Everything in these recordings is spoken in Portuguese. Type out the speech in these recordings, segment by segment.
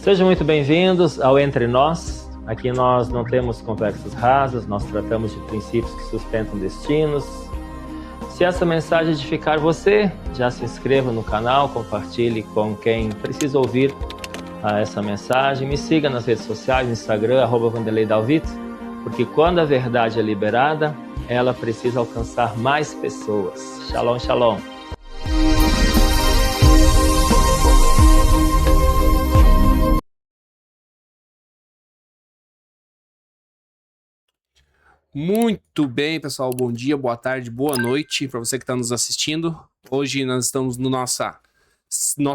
Sejam muito bem-vindos ao Entre Nós. Aqui nós não temos conversas rasas, nós tratamos de princípios que sustentam destinos. Se essa mensagem edificar você, já se inscreva no canal, compartilhe com quem precisa ouvir essa mensagem. Me siga nas redes sociais, no Instagram, @VanderleiDalvito, porque quando a verdade é liberada, ela precisa alcançar mais pessoas. Shalom, shalom. Muito bem, pessoal. Bom dia, boa tarde, boa noite para você que está nos assistindo. Hoje nós estamos no nosso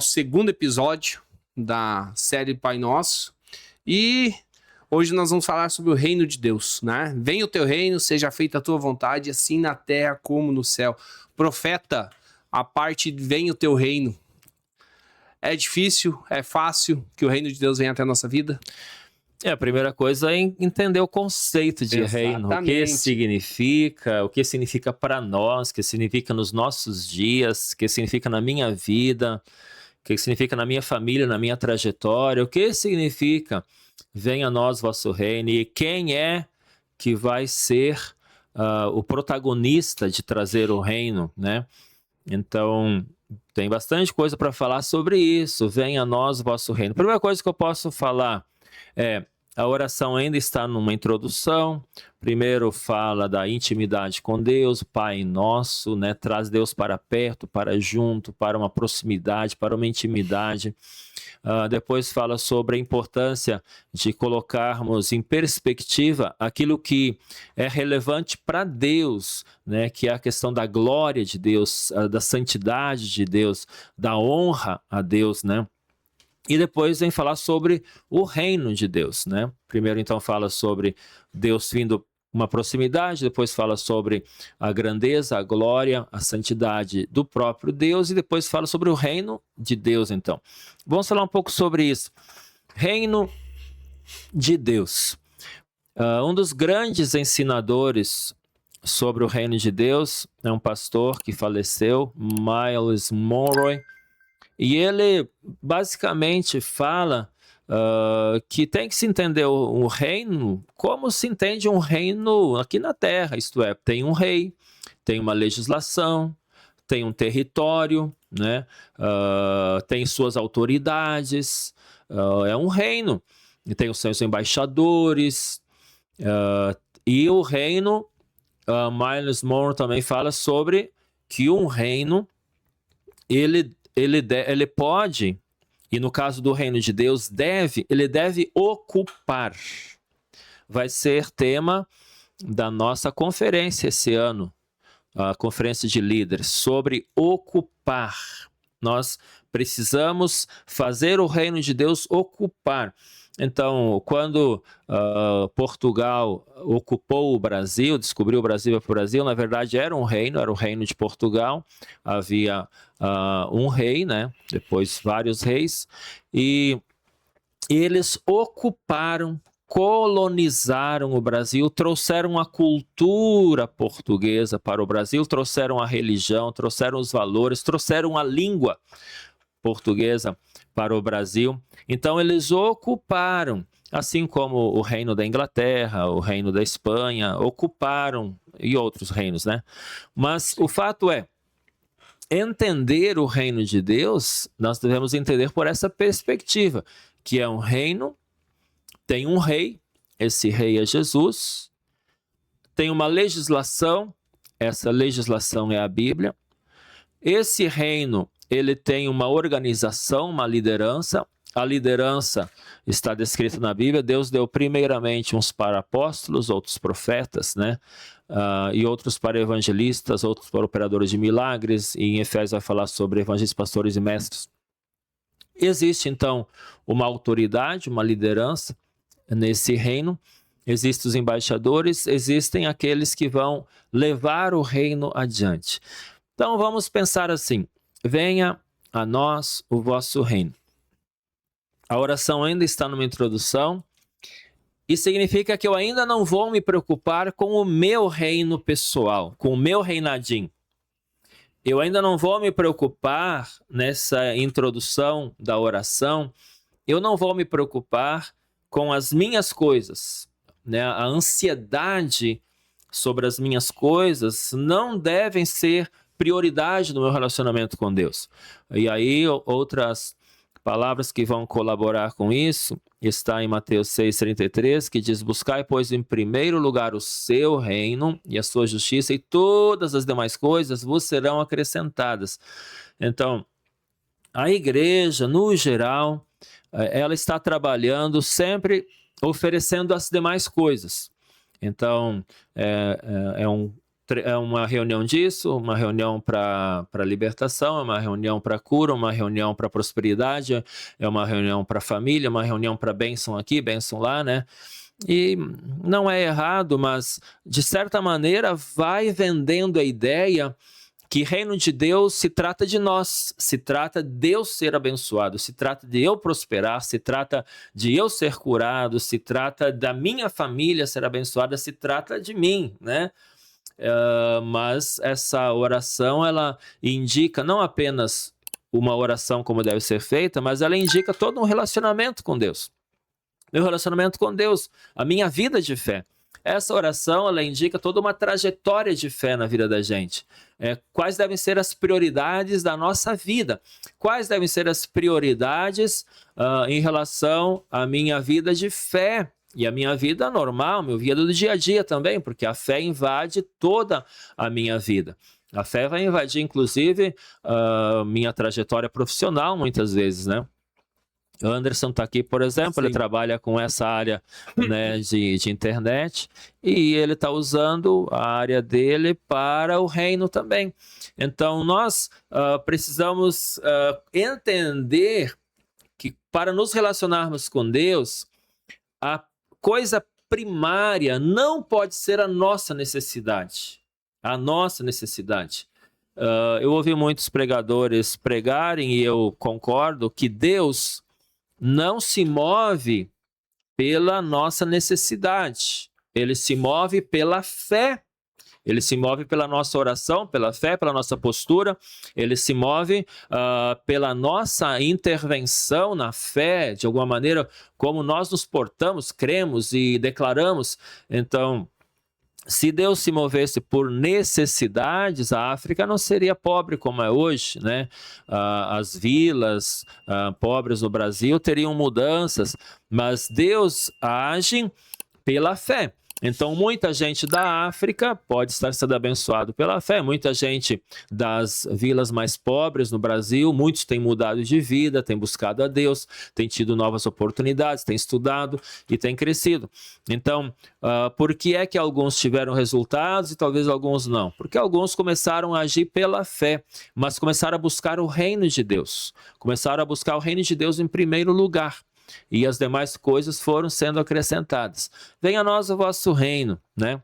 segundo episódio da série Pai Nosso. E hoje nós vamos falar sobre o reino de Deus, né? Venha o teu reino, seja feita a tua vontade, assim na terra como no céu. Profeta, a parte venha o teu reino. É difícil, é fácil que o reino de Deus venha até a nossa vida? A primeira coisa é entender o conceito de reino, o que significa para nós, o que significa nos nossos dias, o que significa na minha vida, o que significa na minha família, na minha trajetória, o que significa venha a nós vosso reino e quem é que vai ser o protagonista de trazer o reino, né? Então, tem bastante coisa para falar sobre isso, venha a nós vosso reino. A primeira coisa que eu posso falar a oração ainda está numa introdução. Primeiro fala da intimidade com Deus, Pai Nosso, né? Traz Deus para perto, para junto, para uma proximidade, para uma intimidade. Depois fala sobre a importância de colocarmos em perspectiva aquilo que é relevante para Deus, né? Que é a questão da glória de Deus, da santidade de Deus, da honra a Deus, né? E depois vem falar sobre o reino de Deus, né? Primeiro, então, fala sobre Deus vindo uma proximidade, depois fala sobre a grandeza, a glória, a santidade do próprio Deus, e depois fala sobre o reino de Deus, então. Vamos falar um pouco sobre isso. Reino de Deus. Um dos grandes ensinadores sobre o reino de Deus é um pastor que faleceu, Myles Munroe. E ele basicamente fala que tem que se entender o reino como se entende um reino aqui na terra, isto é, tem um rei, tem uma legislação, tem um território, né? Tem suas autoridades, é um reino, e tem os seus embaixadores, e o reino, Myles Munroe também fala sobre que um reino, ele pode, e no caso do reino de Deus, ele deve ocupar. Vai ser tema da nossa conferência esse ano, a conferência de líderes, sobre ocupar. Nós precisamos fazer o reino de Deus ocupar. Então, quando Portugal ocupou o Brasil, descobriu o Brasil para o Brasil, na verdade era o reino de Portugal, havia um rei, né? Depois vários reis, e eles ocuparam, colonizaram o Brasil, trouxeram a cultura portuguesa para o Brasil, trouxeram a religião, trouxeram os valores, trouxeram a língua portuguesa para o Brasil. Então eles ocuparam, assim como o reino da Inglaterra, o reino da Espanha, ocuparam, e outros reinos, né? Mas o fato é, entender o reino de Deus, nós devemos entender por essa perspectiva, que é um reino, tem um rei, esse rei é Jesus, tem uma legislação, essa legislação é a Bíblia, esse reino, ele tem uma organização, uma liderança, a liderança está descrita na Bíblia, Deus deu primeiramente uns para apóstolos, outros profetas, né? E outros para evangelistas, outros para operadores de milagres, e em Efésios vai falar sobre evangelistas, pastores e mestres. Existe então uma autoridade, uma liderança nesse reino, existem os embaixadores, existem aqueles que vão levar o reino adiante. Então vamos pensar assim, venha a nós o vosso reino. A oração ainda está numa introdução, e significa que eu ainda não vou me preocupar com o meu reino pessoal, com o meu reinadinho. Eu ainda não vou me preocupar nessa introdução da oração eu não vou me preocupar com as minhas coisas, né? A ansiedade sobre as minhas coisas não devem ser prioridade no meu relacionamento com Deus. E aí, outras palavras que vão colaborar com isso, está em Mateus 6,33, que diz: buscai, pois, em primeiro lugar o seu reino e a sua justiça, e todas as demais coisas vos serão acrescentadas. Então, a igreja, no geral, ela está trabalhando sempre oferecendo as demais coisas. Então, é uma reunião disso, uma reunião para libertação, é uma reunião para cura, uma reunião para prosperidade, é uma reunião para família, uma reunião para bênção aqui, bênção lá, né? E não é errado, mas de certa maneira vai vendendo a ideia que reino de Deus se trata de nós, se trata de eu ser abençoado, se trata de eu prosperar, se trata de eu ser curado, se trata da minha família ser abençoada, se trata de mim, né? Mas essa oração, ela indica não apenas uma oração como deve ser feita, mas ela indica todo um relacionamento com Deus. Meu relacionamento com Deus, a minha vida de fé. Essa oração, ela indica toda uma trajetória de fé na vida da gente. Quais devem ser as prioridades da nossa vida? Quais devem ser as prioridades em relação à minha vida de fé? E a minha vida normal, minha vida do dia a dia também, porque a fé invade toda a minha vida. A fé vai invadir, inclusive, minha trajetória profissional, muitas vezes, né? Anderson está aqui, por exemplo, Sim. Ele trabalha com essa área, né, de internet, e ele está usando a área dele para o reino também. Então, nós precisamos entender que para nos relacionarmos com Deus, a coisa primária não pode ser a nossa necessidade. A nossa necessidade. Eu ouvi muitos pregadores pregarem, e eu concordo, que Deus não se move pela nossa necessidade. Ele se move pela fé. Ele se move pela nossa oração, pela fé, pela nossa postura. Ele se move pela nossa intervenção na fé, de alguma maneira, como nós nos portamos, cremos e declaramos. Então, se Deus se movesse por necessidades, a África não seria pobre como é hoje, né? As vilas pobres no Brasil teriam mudanças, mas Deus age pela fé. Então, muita gente da África pode estar sendo abençoado pela fé. Muita gente das vilas mais pobres no Brasil, muitos têm mudado de vida, têm buscado a Deus, têm tido novas oportunidades, têm estudado e têm crescido. Então, por que é que alguns tiveram resultados e talvez alguns não? Porque alguns começaram a agir pela fé, mas começaram a buscar o reino de Deus. Começaram a buscar o reino de Deus em primeiro lugar. E as demais coisas foram sendo acrescentadas. Venha a nós o vosso reino, né?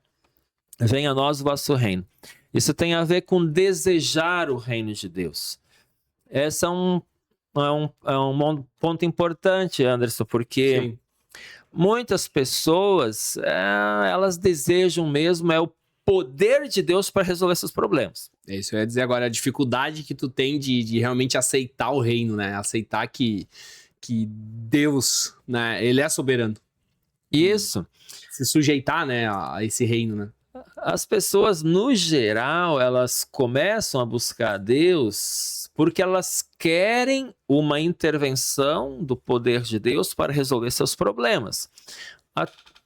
Venha a nós o vosso reino. Isso tem a ver com desejar o reino de Deus. Esse é um ponto importante, Anderson, porque Sim. muitas pessoas, elas desejam mesmo o poder de Deus para resolver seus problemas. É isso, eu ia dizer agora, a dificuldade que tu tem de realmente aceitar o reino, né? Aceitar que Deus, né, ele é soberano. Isso. Se sujeitar, né, a esse reino, né? As pessoas, no geral, elas começam a buscar Deus porque elas querem uma intervenção do poder de Deus para resolver seus problemas.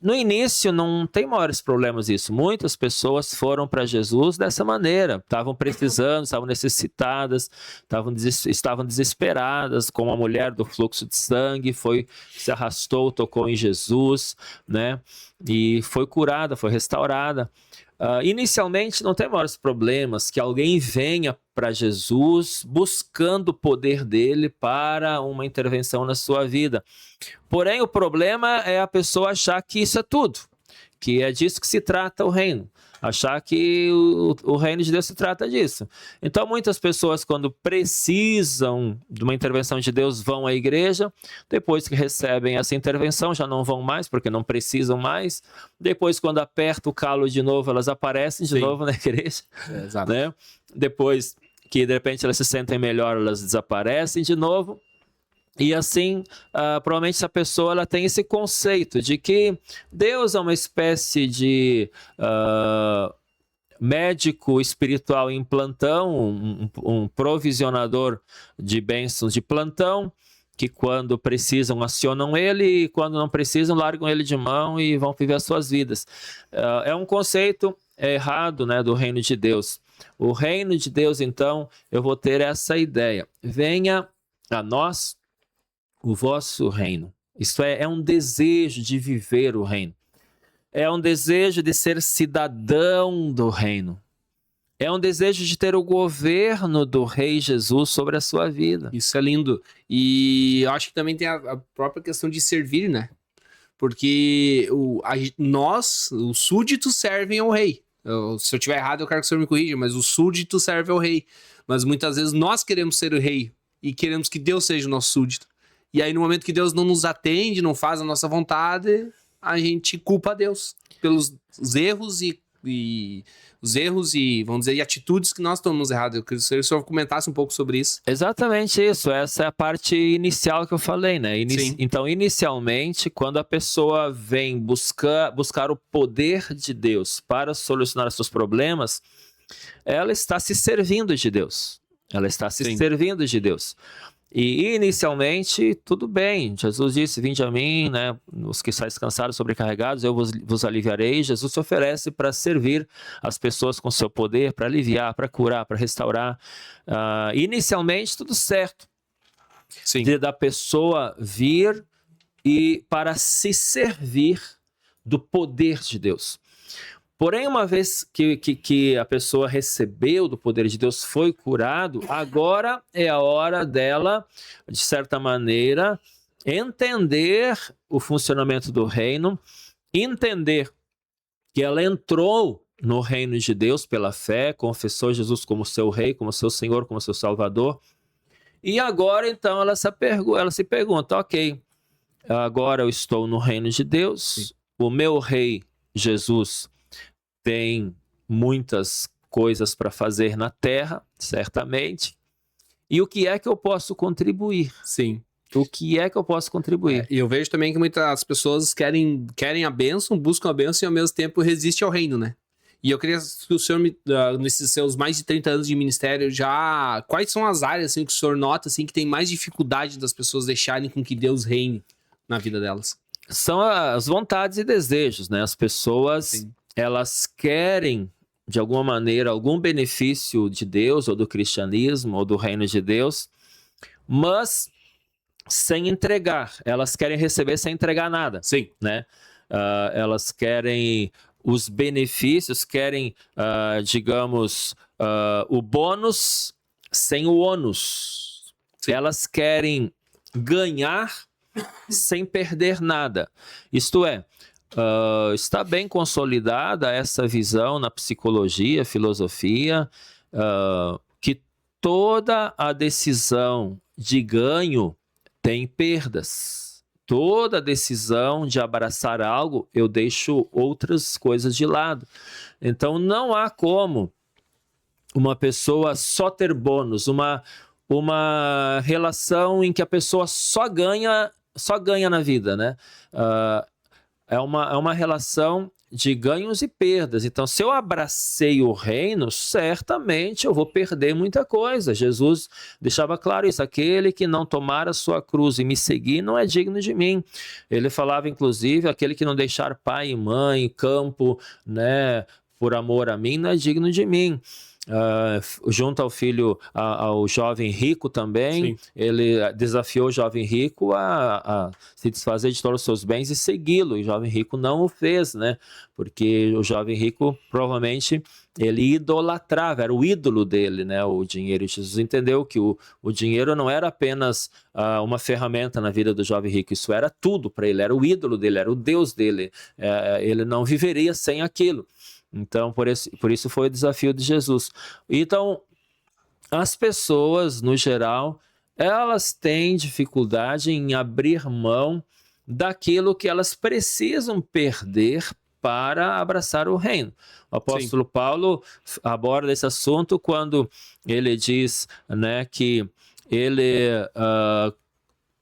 No início não tem maiores problemas isso. Muitas pessoas foram para Jesus dessa maneira. Estavam precisando, estavam necessitadas, estavam desesperadas, como a mulher do fluxo de sangue, se arrastou, tocou em Jesus, né? E foi curada, foi restaurada. Inicialmente não tem maiores problemas que alguém venha para Jesus buscando o poder dele para uma intervenção na sua vida. Porém, o problema é a pessoa achar que isso é tudo, que é disso que se trata o reino. Achar que o reino de Deus se trata disso. Então, muitas pessoas, quando precisam de uma intervenção de Deus, vão à igreja. Depois que recebem essa intervenção, já não vão mais, porque não precisam mais. Depois, quando aperta o calo de novo, elas aparecem de novo na igreja. Exato. Né? Depois que, de repente, elas se sentem melhor, elas desaparecem de novo. E assim, provavelmente essa pessoa ela tem esse conceito de que Deus é uma espécie de médico espiritual em plantão, um provisionador de bênçãos de plantão, que quando precisam acionam ele e quando não precisam largam ele de mão e vão viver as suas vidas. É um conceito errado, né, do reino de Deus. O reino de Deus, então, eu vou ter essa ideia. Venha a nós o vosso reino. Isto é um desejo de viver o reino. É um desejo de ser cidadão do reino. É um desejo de ter o governo do Rei Jesus sobre a sua vida. Isso é lindo. E eu acho que também tem a própria questão de servir, né? Porque nós, os súditos, servem ao rei. Se eu estiver errado, eu quero que o senhor me corrija, mas o súdito serve ao rei. Mas muitas vezes nós queremos ser o rei e queremos que Deus seja o nosso súdito. E aí, no momento que Deus não nos atende, não faz a nossa vontade, a gente culpa a Deus pelos erros e vamos dizer, e atitudes que nós tomamos errado. Eu queria que o senhor comentasse um pouco sobre isso. Exatamente isso. Essa é a parte inicial que eu falei, né? Então, inicialmente, quando a pessoa vem buscar o poder de Deus para solucionar os seus problemas, ela está se servindo de Deus. Ela está se servindo de Deus. E inicialmente, tudo bem. Jesus disse, vinde a mim, né, os que estáis cansados, sobrecarregados, eu vos aliviarei. Jesus se oferece para servir as pessoas com seu poder, para aliviar, para curar, para restaurar. Inicialmente, tudo certo. Da pessoa vir e para se servir do poder de Deus. Porém, uma vez que a pessoa recebeu do poder de Deus, foi curado, agora é a hora dela, de certa maneira, entender o funcionamento do reino, entender que ela entrou no reino de Deus pela fé, confessou Jesus como seu rei, como seu Senhor, como seu Salvador. E agora, então, ela se pergunta, ok, agora eu estou no reino de Deus, o meu rei Jesus tem muitas coisas para fazer na terra, certamente. E o que é que eu posso contribuir? Sim. O que é que eu posso contribuir? E eu vejo também que muitas pessoas querem a bênção, buscam a bênção e ao mesmo tempo resistem ao reino, né? E eu queria que o senhor, nesses seus mais de 30 anos de ministério, quais são as áreas assim, que o senhor nota assim, que tem mais dificuldade das pessoas deixarem com que Deus reine na vida delas? São as vontades e desejos, né? As pessoas, elas querem, de alguma maneira, algum benefício de Deus, ou do cristianismo, ou do reino de Deus, mas sem entregar. Elas querem receber sem entregar nada. Sim. Né? Elas querem os benefícios, querem, digamos, o bônus sem o ônus. Elas querem ganhar sem perder nada. Isto é, está bem consolidada essa visão na psicologia, filosofia, que toda a decisão de ganho tem perdas. Toda decisão de abraçar algo, eu deixo outras coisas de lado. Então, não há como uma pessoa só ter bônus, uma relação em que a pessoa só ganha na vida, né? É uma relação de ganhos e perdas. Então, se eu abracei o reino, certamente eu vou perder muita coisa. Jesus deixava claro isso. Aquele que não tomar a sua cruz e me seguir não é digno de mim. Ele falava, inclusive, aquele que não deixar pai e mãe, campo, né, por amor a mim, não é digno de mim. Junto ao filho, ao jovem rico também, ele desafiou o jovem rico a se desfazer de todos os seus bens e segui-lo. E o jovem rico não o fez, né? Porque o jovem rico, provavelmente, ele idolatrava, era o ídolo dele, né? O dinheiro. E Jesus entendeu que o dinheiro não era apenas uma ferramenta na vida do jovem rico, isso era tudo para ele, era o ídolo dele, era o Deus dele. Ele não viveria sem aquilo. Então, por isso foi o desafio de Jesus. Então, as pessoas, no geral, elas têm dificuldade em abrir mão daquilo que elas precisam perder para abraçar o reino. O apóstolo Paulo aborda esse assunto quando ele diz, né, que ele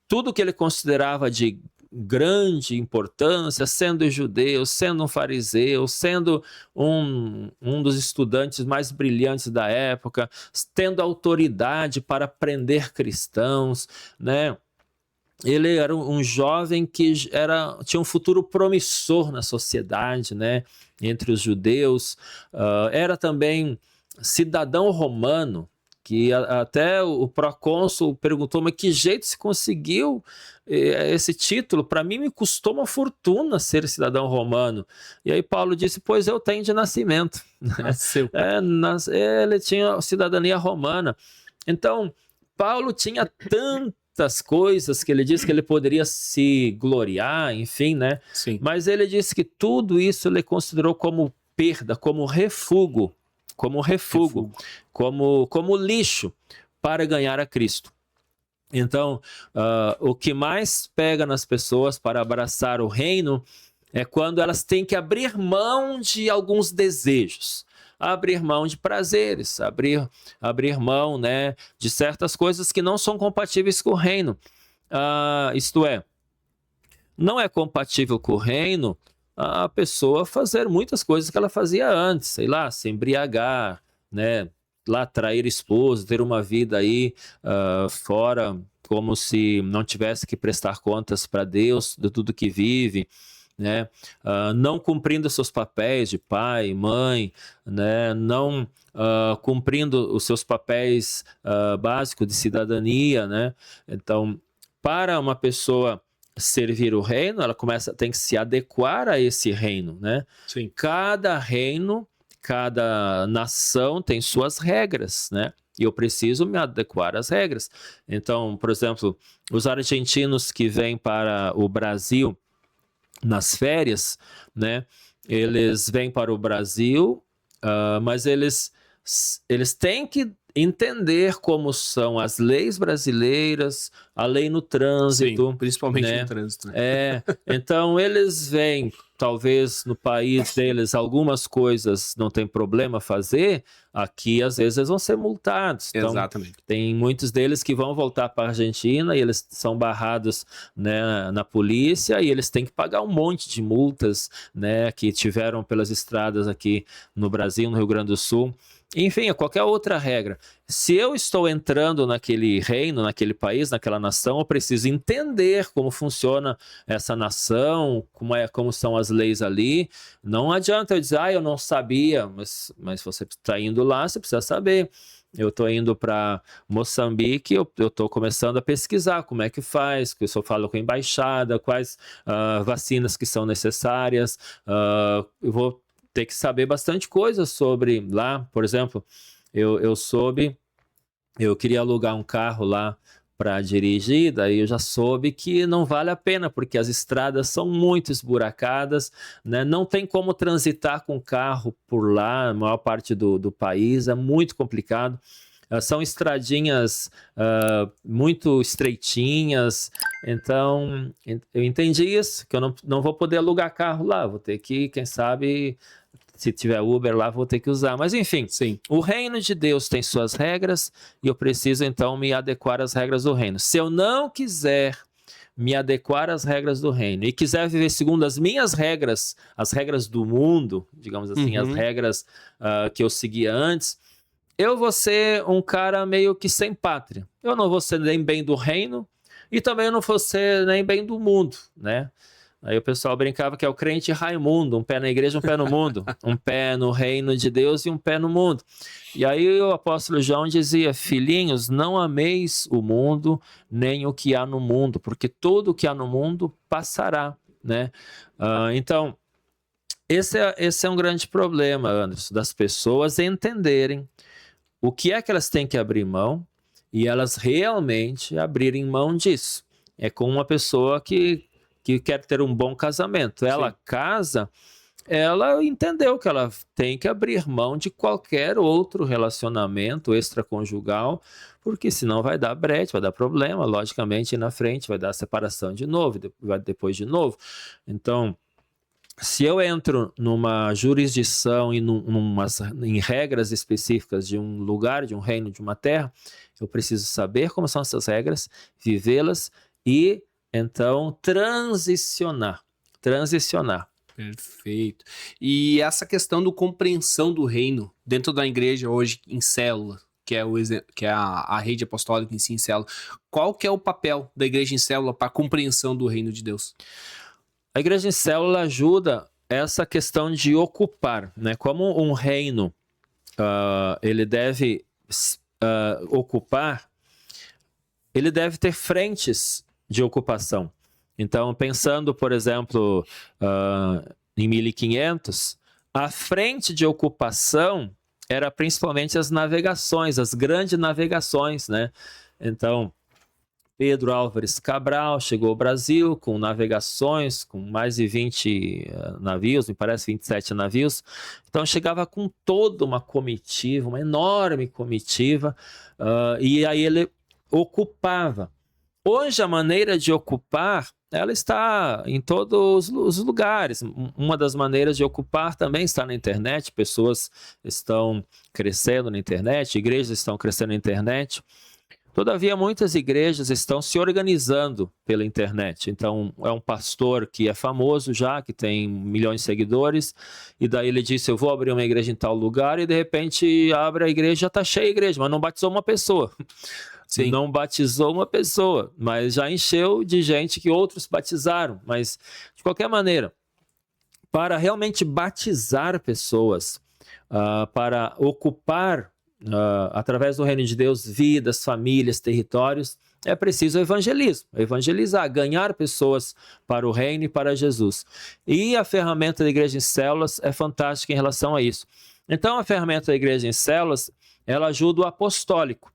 tudo que ele considerava de grande importância, sendo judeu, sendo um fariseu, sendo um dos estudantes mais brilhantes da época, tendo autoridade para prender cristãos, né? Ele era um jovem que tinha um futuro promissor na sociedade, né? Entre os judeus, era também cidadão romano, que até o procônsul perguntou, mas que jeito se conseguiu esse título? Para mim me custou uma fortuna ser cidadão romano. E aí Paulo disse, pois eu tenho de nascimento. Nasceu. Ele tinha cidadania romana. Então, Paulo tinha tantas coisas que ele disse que ele poderia se gloriar, enfim, né? Sim. Mas ele disse que tudo isso ele considerou como perda, como refúgio, como lixo para ganhar a Cristo. Então, o que mais pega nas pessoas para abraçar o reino é quando elas têm que abrir mão de alguns desejos, abrir mão de prazeres, abrir mão, né, de certas coisas que não são compatíveis com o reino. Isto é, não é compatível com o reino a pessoa fazer muitas coisas que ela fazia antes, sei lá, se embriagar, né, lá trair esposo, ter uma vida aí fora, como se não tivesse que prestar contas para Deus de tudo que vive, né, não cumprindo seus papéis de pai, mãe, né, não cumprindo os seus papéis básicos de cidadania, né. Então, para uma pessoa servir o reino, ela tem que se adequar a esse reino, né? Sim. Cada reino, cada nação tem suas regras, né? E eu preciso me adequar às regras. Então, por exemplo, os argentinos que vêm para o Brasil nas férias, né? Eles vêm para o Brasil, mas eles têm que entender como são as leis brasileiras, a lei no trânsito. Sim, principalmente né? no trânsito. Né? Então eles veem, talvez no país deles, algumas coisas não tem problema fazer, aqui às vezes eles vão ser multados. Então, exatamente. Tem muitos deles que vão voltar para a Argentina e eles são barrados, né, na polícia e eles têm que pagar um monte de multas, né, que tiveram pelas estradas aqui no Brasil, no Rio Grande do Sul. Enfim, qualquer outra regra. Se eu estou entrando naquele reino, naquele país, naquela nação, eu preciso entender como funciona essa nação, como são as leis ali. Não adianta eu dizer, eu não sabia, mas você está indo lá, você precisa saber. Eu estou indo para Moçambique, eu estou começando a pesquisar como é que faz, que eu só falo com a embaixada, quais vacinas que são necessárias, eu vou ter que saber bastante coisa sobre lá, por exemplo, eu soube, eu queria alugar um carro lá para dirigir, daí eu já soube que não vale a pena, porque as estradas são muito esburacadas, né? Não tem como transitar com carro por lá, a maior parte do país, é muito complicado. São estradinhas muito estreitinhas, então eu entendi isso, que eu não vou poder alugar carro lá, vou ter que, quem sabe, se tiver Uber lá, vou ter que usar. Mas enfim, sim, o reino de Deus tem suas regras e eu preciso então me adequar às regras do reino. Se eu não quiser me adequar às regras do reino e quiser viver segundo as minhas regras, as regras do mundo, digamos assim, as regras que eu seguia antes, eu vou ser um cara meio que sem pátria. Eu não vou ser nem bem do reino e também eu não vou ser nem bem do mundo, né? Aí o pessoal brincava que é o crente Raimundo, um pé na igreja, um pé no mundo, um pé no reino de Deus e um pé no mundo. E aí o apóstolo João dizia, filhinhos, não ameis o mundo, nem o que há no mundo, porque tudo o que há no mundo passará, né? Então, esse é um grande problema, Anderson, das pessoas entenderem o que é que elas têm que abrir mão e elas realmente abrirem mão disso. É como uma pessoa que quer ter um bom casamento. Ela casa, ela entendeu que ela tem que abrir mão de qualquer outro relacionamento extraconjugal, porque senão vai dar brecha, vai dar problema, logicamente, na frente vai dar separação de novo, depois de novo. Então, se eu entro numa jurisdição e em regras específicas de um lugar, de um reino, de uma terra, eu preciso saber como são essas regras, vivê-las e então transicionar. Perfeito. E essa questão do compreensão do reino dentro da igreja hoje em célula, que é a rede apostólica em si em célula, qual que é o papel da igreja em célula para a compreensão do reino de Deus? A igreja em célula ajuda essa questão de ocupar, né? Como um reino ele deve ocupar, ele deve ter frentes de ocupação. Então, pensando, por exemplo, em 1500, a frente de ocupação era principalmente as navegações, as grandes navegações, né? Então, Pedro Álvares Cabral chegou ao Brasil com navegações, com mais de 20 navios, me parece 27 navios. Então chegava com toda uma comitiva, uma enorme comitiva, e aí ele ocupava. Hoje a maneira de ocupar, ela está em todos os lugares. Uma das maneiras de ocupar também está na internet, pessoas estão crescendo na internet, igrejas estão crescendo na internet. Todavia, muitas igrejas estão se organizando pela internet. Então, é um pastor que é famoso já, que tem milhões de seguidores, e daí ele disse, eu vou abrir uma igreja em tal lugar, e de repente abre a igreja, já está cheia a igreja, mas não batizou uma pessoa. Sim. Não batizou uma pessoa, mas já encheu de gente que outros batizaram. Mas, de qualquer maneira, para realmente batizar pessoas, para ocupar através do reino de Deus, vidas, famílias, territórios, é preciso evangelismo, evangelizar, ganhar pessoas para o reino e para Jesus. E a ferramenta da igreja em células é fantástica em relação a isso. Então, a ferramenta da igreja em células, ela ajuda o apostólico.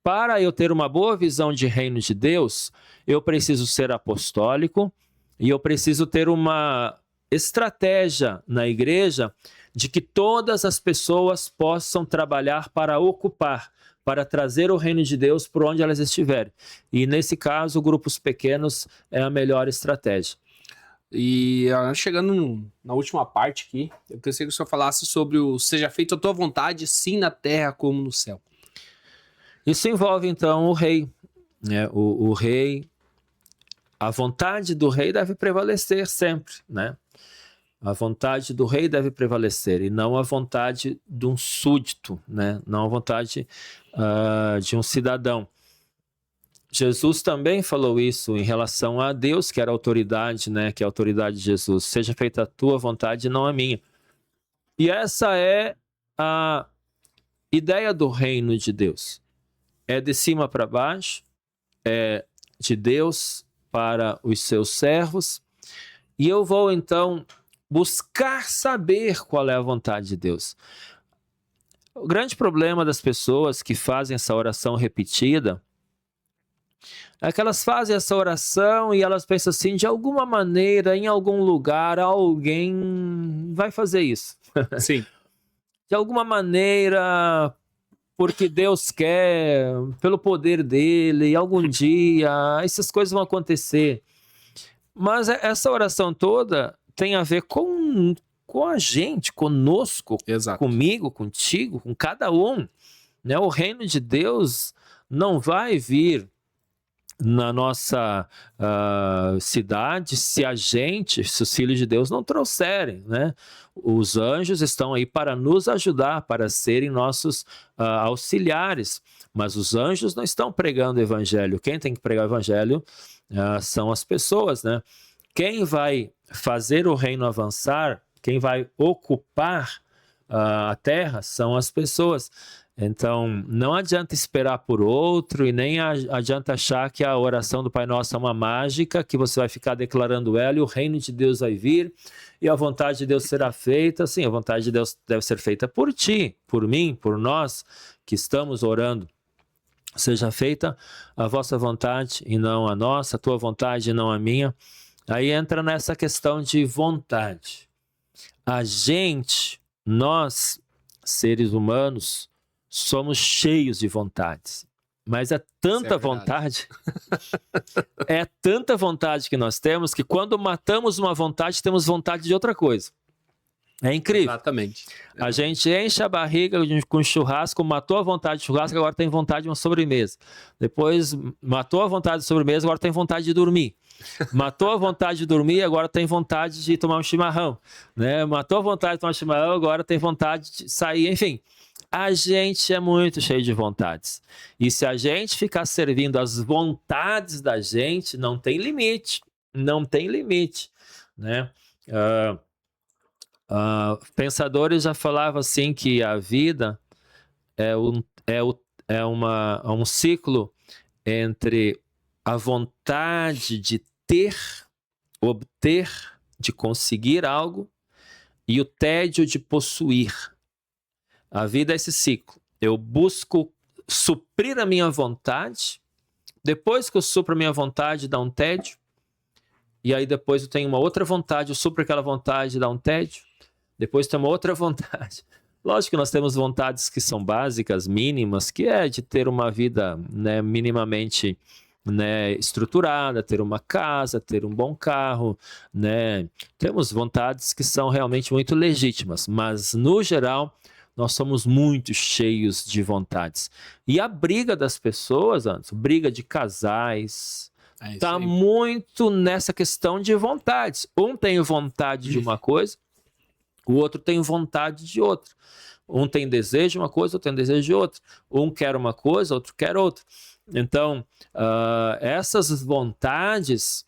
Para eu ter uma boa visão de reino de Deus, eu preciso ser apostólico e eu preciso ter uma estratégia na igreja de que todas as pessoas possam trabalhar para ocupar, para trazer o reino de Deus por onde elas estiverem. E nesse caso, grupos pequenos é a melhor estratégia. E chegando na última parte aqui, eu gostaria que o senhor falasse sobre o seja feita a tua vontade, sim na terra como no céu. Isso envolve então o rei, né? O rei, a vontade do rei deve prevalecer sempre, né? A vontade do rei deve prevalecer e não a vontade de um súdito, né? Não a vontade de um cidadão. Jesus também falou isso em relação a Deus, que era a autoridade, né? Que é a autoridade de Jesus. Seja feita a tua vontade e não a minha. E essa é a ideia do reino de Deus. É de cima para baixo, é de Deus para os seus servos. E eu vou então buscar saber qual é a vontade de Deus. O grande problema das pessoas que fazem essa oração repetida é que elas fazem essa oração e elas pensam assim, de alguma maneira, em algum lugar, alguém vai fazer isso. Sim. De alguma maneira, porque Deus quer, pelo poder dele, algum dia, essas coisas vão acontecer. Mas essa oração toda tem a ver com a gente, conosco, Exato. Comigo, contigo, com cada um. Né? O reino de Deus não vai vir na nossa cidade se os filhos de Deus não trouxerem, né? Os anjos estão aí para nos ajudar, para serem nossos auxiliares, mas os anjos não estão pregando o evangelho. Quem tem que pregar o evangelho são as pessoas, né? Quem vai fazer o reino avançar, quem vai ocupar a terra são as pessoas. Então, não adianta esperar por outro e nem adianta achar que a oração do Pai Nosso é uma mágica, que você vai ficar declarando ela e o reino de Deus vai vir e a vontade de Deus será feita. Sim, a vontade de Deus deve ser feita por ti, por mim, por nós que estamos orando. Seja feita a vossa vontade e não a nossa, a tua vontade e não a minha. Aí entra nessa questão de vontade. Nós, seres humanos, somos cheios de vontades, mas é tanta vontade, é tanta vontade que nós temos que quando matamos uma vontade, temos vontade de outra coisa. É incrível. Exatamente. A gente enche a barriga com churrasco, matou a vontade de churrasco, agora tem vontade de uma sobremesa. Depois matou a vontade de sobremesa, agora tem vontade de dormir. Matou a vontade de dormir, agora tem vontade de tomar um chimarrão. Né? Matou a vontade de tomar um chimarrão, agora tem vontade de sair. Enfim, a gente é muito cheio de vontades. E se a gente ficar servindo as vontades da gente, não tem limite. Não tem limite. Né? Pensadores já falavam assim que a vida é um ciclo entre a vontade de ter, obter, de conseguir algo e o tédio de possuir. A vida é esse ciclo. Eu busco suprir a minha vontade, depois que eu supro a minha vontade, dá um tédio, e aí depois eu tenho uma outra vontade, eu supro aquela vontade, dá um tédio, depois tem uma outra vontade. Lógico que nós temos vontades que são básicas, mínimas, que é de ter uma vida, né, minimamente, né, estruturada, ter uma casa, ter um bom carro, né? Temos vontades que são realmente muito legítimas, mas no geral nós somos muito cheios de vontades. E a briga das pessoas, Anderson, briga de casais, está muito nessa questão de vontades. Um tem vontade de uma coisa, o outro tem vontade de outra. Um tem desejo de uma coisa, outro tem desejo de outra. Um quer uma coisa, outro quer outra. Então, essas vontades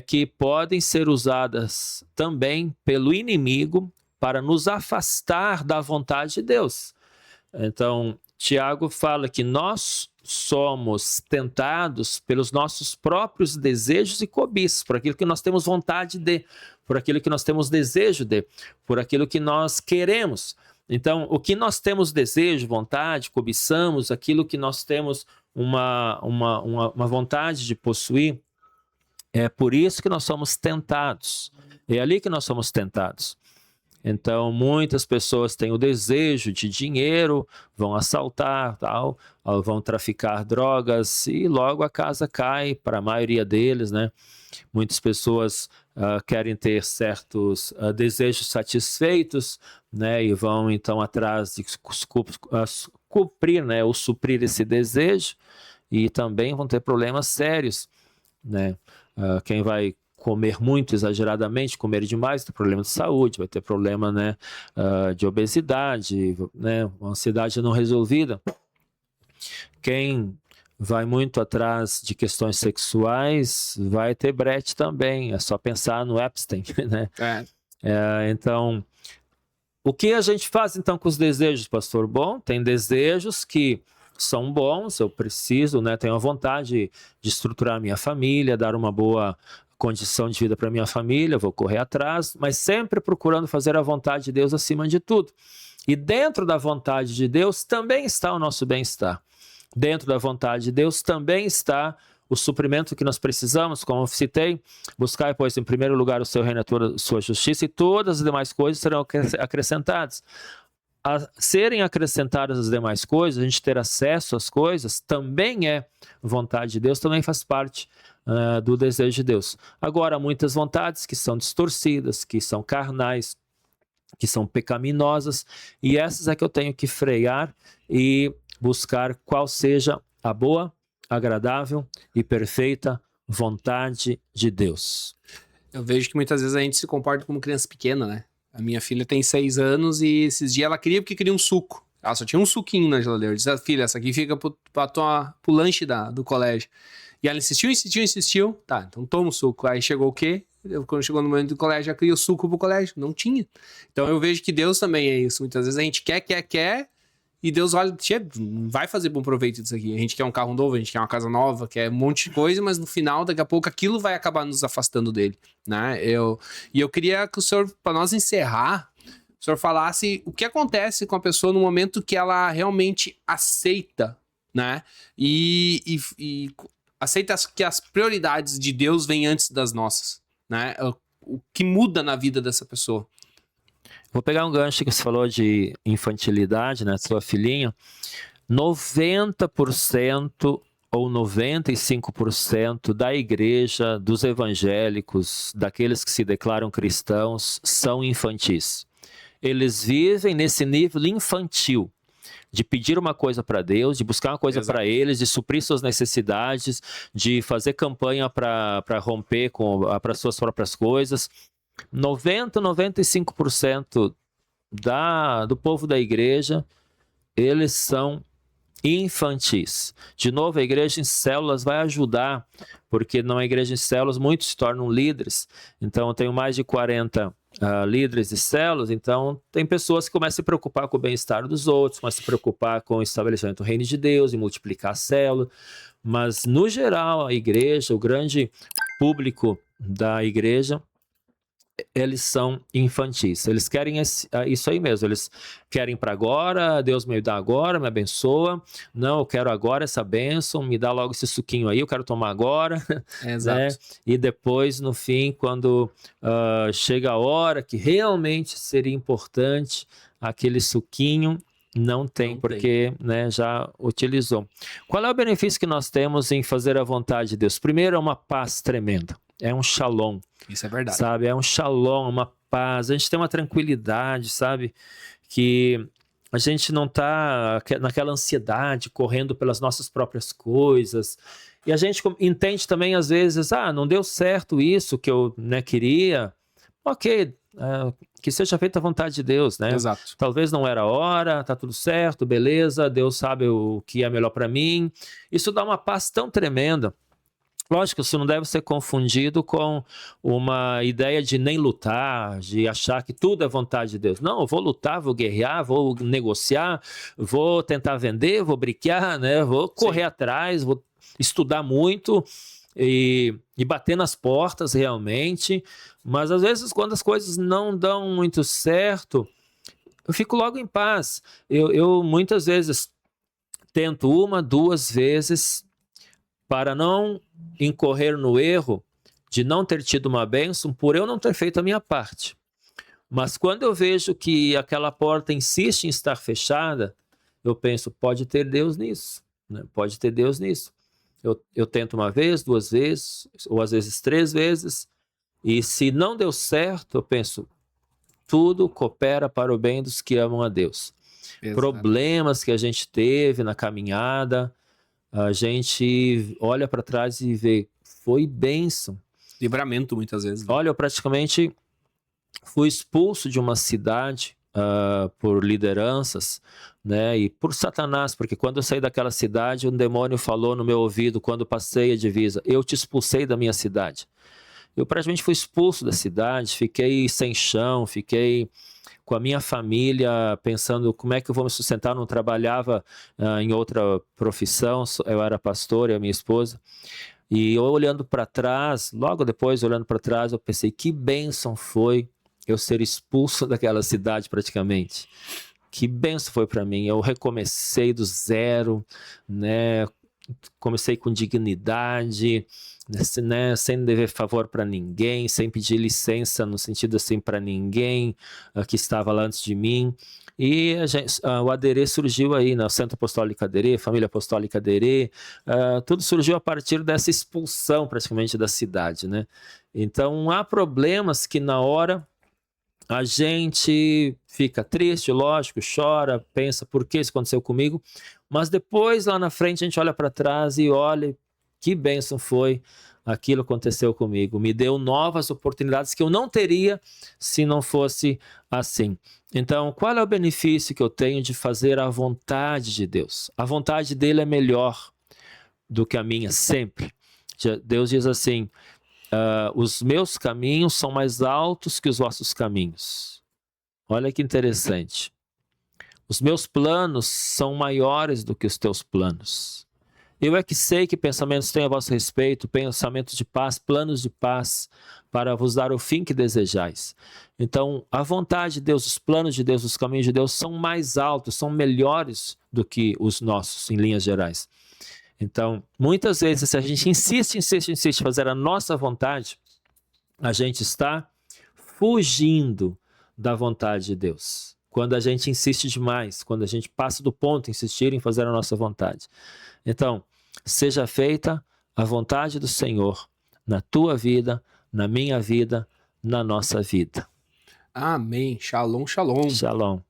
que podem ser usadas também pelo inimigo para nos afastar da vontade de Deus. Então, Tiago fala que nós somos tentados pelos nossos próprios desejos e cobiças, por aquilo que nós temos vontade de, por aquilo que nós temos desejo de, por aquilo que nós queremos. Então, o que nós temos desejo, vontade, cobiçamos, aquilo que nós temos uma vontade de possuir, é por isso que nós somos tentados. É ali que nós somos tentados. Então, muitas pessoas têm o desejo de dinheiro, vão assaltar, tal, vão traficar drogas e logo a casa cai para a maioria deles, né? Muitas pessoas querem ter certos desejos satisfeitos, né? E vão então atrás de cumprir, né? Ou suprir esse desejo e também vão ter problemas sérios, né? Quem vai comer muito exageradamente, comer demais, tem problema de saúde, vai ter problema, né, de obesidade, né, uma ansiedade não resolvida. Quem vai muito atrás de questões sexuais vai ter brete também, é só pensar no Epstein, né? Então, o que a gente faz então com os desejos, pastor? Bom, tem desejos que são bons, eu preciso, né, tenho a vontade de estruturar a minha família, dar uma boa condição de vida para minha família, vou correr atrás, mas sempre procurando fazer a vontade de Deus acima de tudo. E dentro da vontade de Deus também está o nosso bem-estar. Dentro da vontade de Deus também está o suprimento que nós precisamos, como eu citei, buscar, pois, em primeiro lugar o seu reino e a sua justiça, e todas as demais coisas serão acrescentadas. A serem acrescentadas as demais coisas, a gente ter acesso às coisas, também é vontade de Deus, também faz parte do desejo de Deus. Agora, há muitas vontades que são distorcidas, que são carnais, que são pecaminosas, e essas é que eu tenho que frear e buscar qual seja a boa, agradável e perfeita vontade de Deus. Eu vejo que muitas vezes a gente se comporta como criança pequena, né? A minha filha tem 6 anos e esses dias ela queria um suco. Ela só tinha um suquinho na geladeira. Eu disse, filha, essa aqui fica pro lanche do colégio. E ela insistiu. Tá, então toma o suco. Aí chegou o quê? Quando chegou no momento do colégio, já queria o suco pro colégio. Não tinha. Então eu vejo que Deus também é isso. Muitas vezes a gente quer, e Deus olha, não vai fazer bom proveito disso aqui. A gente quer um carro novo, a gente quer uma casa nova, quer um monte de coisa, mas no final, daqui a pouco, aquilo vai acabar nos afastando dele, né? Eu queria que o senhor, para nós encerrar, o senhor falasse o que acontece com a pessoa no momento que ela realmente aceita, né? E aceita que as prioridades de Deus vêm antes das nossas, né? O que muda na vida dessa pessoa. Vou pegar um gancho que você falou de infantilidade, né? Sua filhinha. 90% ou 95% da igreja, dos evangélicos, daqueles que se declaram cristãos, são infantis. eles vivem nesse nível infantil, de pedir uma coisa para Deus, de buscar uma coisa para eles, de suprir suas necessidades, de fazer campanha para romper para suas próprias coisas. 95% do povo da igreja, eles são infantis. De novo, a igreja em células vai ajudar, porque na igreja em células muitos se tornam líderes. Então, eu tenho mais de 40 líderes de células, então tem pessoas que começam a se preocupar com o bem-estar dos outros, começam a se preocupar com o estabelecimento do reino de Deus e multiplicar a célula. Mas, no geral, a igreja, o grande público da igreja, eles são infantis, eles querem isso aí mesmo, eles querem para agora, Deus me dá agora, me abençoa, não, eu quero agora essa bênção, me dá logo esse suquinho aí, eu quero tomar agora, né? E depois, no fim, quando chega a hora que realmente seria importante, aquele suquinho não tem, porque né, já utilizou. Qual é o benefício que nós temos em fazer a vontade de Deus? Primeiro, é uma paz tremenda, é um shalom. Isso é verdade. Sabe, é um shalom, uma paz, a gente tem uma tranquilidade, sabe, que a gente não está naquela ansiedade, correndo pelas nossas próprias coisas, e a gente entende também às vezes, não deu certo isso que eu queria, ok, que seja feita a vontade de Deus, né? Exato. Talvez não era a hora, tá tudo certo, beleza, Deus sabe o que é melhor para mim, isso dá uma paz tão tremenda. Lógico, isso não deve ser confundido com uma ideia de nem lutar, de achar que tudo é vontade de Deus. Não, eu vou lutar, vou guerrear, vou negociar, vou tentar vender, vou briquear, né? Vou correr atrás, vou estudar muito e bater nas portas realmente. Mas às vezes, quando as coisas não dão muito certo, eu fico logo em paz. Eu muitas vezes tento 1, 2 vezes para não incorrer no erro de não ter tido uma bênção por eu não ter feito a minha parte. Mas quando eu vejo que aquela porta insiste em estar fechada, eu penso, pode ter Deus nisso, né? Pode ter Deus nisso. Eu tento 1 vez, 2 vezes, ou às vezes 3 vezes, e se não deu certo, eu penso, tudo coopera para o bem dos que amam a Deus. Exato. Problemas que a gente teve na caminhada, a gente olha para trás e vê, foi bênção. Livramento muitas vezes. Né? Olha, eu praticamente fui expulso de uma cidade por lideranças, né, e por Satanás, porque quando eu saí daquela cidade, um demônio falou no meu ouvido, quando passei a divisa, eu te expulsei da minha cidade. Eu praticamente fui expulso da cidade, fiquei sem chão, fiquei com a minha família, pensando como é que eu vou me sustentar, eu não trabalhava em outra profissão, eu era pastor e a minha esposa, e eu olhando para trás, logo depois olhando para trás, eu pensei, que bênção foi eu ser expulso daquela cidade praticamente, que bênção foi para mim, eu recomecei do zero, né? Comecei com dignidade, né, sem dever favor para ninguém, sem pedir licença no sentido assim para ninguém que estava lá antes de mim. E o ADERê surgiu aí, né, o Centro Apostólico ADERê, Família Apostólica ADERê, tudo surgiu a partir dessa expulsão praticamente da cidade, né? Então há problemas que na hora a gente fica triste, lógico, chora, pensa por que isso aconteceu comigo, mas depois lá na frente a gente olha para trás e olha que bênção foi aquilo que aconteceu comigo, me deu novas oportunidades que eu não teria se não fosse assim. Então, qual é o benefício que eu tenho de fazer a vontade de Deus? A vontade dele é melhor do que a minha sempre. Deus diz assim, os meus caminhos são mais altos que os vossos caminhos. Olha que interessante. Os meus planos são maiores do que os teus planos. Eu é que sei que pensamentos têm a vosso respeito, pensamentos de paz, planos de paz, para vos dar o fim que desejais. Então, a vontade de Deus, os planos de Deus, os caminhos de Deus são mais altos, são melhores do que os nossos, em linhas gerais. Então, muitas vezes, se a gente insiste em fazer a nossa vontade, a gente está fugindo da vontade de Deus. Quando a gente insiste demais, quando a gente passa do ponto em insistir em fazer a nossa vontade. Então, seja feita a vontade do Senhor na tua vida, na minha vida, na nossa vida. Amém. Shalom, shalom. Shalom.